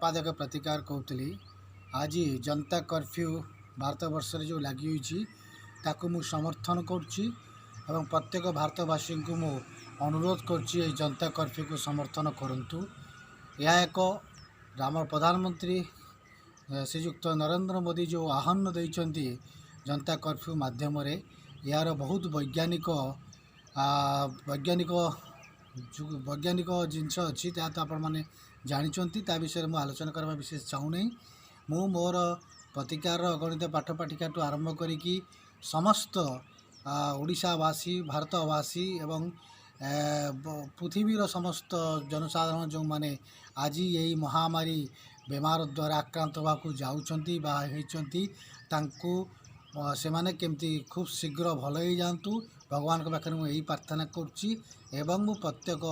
संपादक प्रतिकार कहूली आज जनता कर्फ्यू भारत वर्ष जो लगी ताकू मु समर्थन करुच्ची एवं प्रत्येक भारतवासी को मु अनुरोध करुच्ची जनता कर्फ्यू को समर्थन करंतु। यह एक राम प्रधानमंत्री श्रीयुक्त नरेंद्र मोदी जो आह्वान देइछन्ती जनता कर्फ्यू माध्यम यार बहुत वैज्ञानिक वैज्ञानिक जिनस अच्छी तो आपण मैंने जानी ता विषय में आलोचना करने विशेष चाहूना। मु मोर प्रतिकार गणित पाठपाठिका आरंभ करी समस्त ओडिशावासी भारतवासी एवं पृथ्वीर समस्त जनसाधारण जो माने आज यही महामारी बेमार द्वारा आक्रांत होगा जाऊँगी से माने केमती खूब शीघ्र भल हो जातु भगवान के पाखे यही प्रार्थना करुच्ची। एवं मु प्रत्येक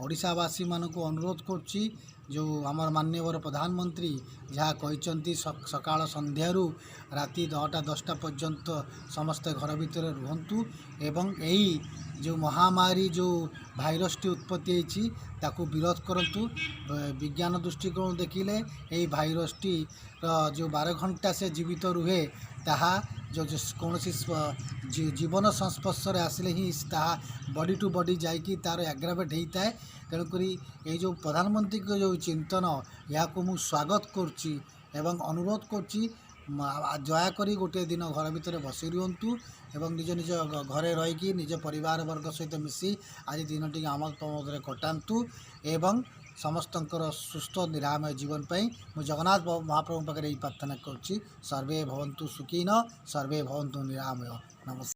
ओडिशावासी मान को अनुरोध करुच्ची जो आमर माननीय प्रधानमंत्री जहाँ कहते सकाळ संध्यारू राति 9टा-10टा पर्यंत समस्ते घर भितर रुहंतु एवं यही जो महामारी जो भाइरस टी उत्पत्ति होती ताकू विरोध करंतु। विज्ञान दृष्टिकोण देखिले यही भाइरस टी जो 12 घंटा से जीवित रुहे ताहा जो कौन जीवन संस्पर्श आसिले ही बॉडी टू बॉडी जाइकी तार एग्रावेट होता है। तेणुक ये जो प्रधानमंत्री को जो चिंतन या मु स्वागत करुच्ची एवं अनुरोध करुच्ची दयाकोरी गोटे दिन घर भितर बसी रुहतु एवं निज निज घरे रहीकि निज परिवार वर्ग सहित मिसी आज दिन टी आमोद प्रमोद कटातु एवं समस्तंकर सुस्थ निरामय जीवन पाई मु जगन्नाथ महाप्रभु पाखे प्रार्थना करुच्ची। सर्वे भवन्तु सुखिन सर्वे भवन्तु निरामय। नमस्कार।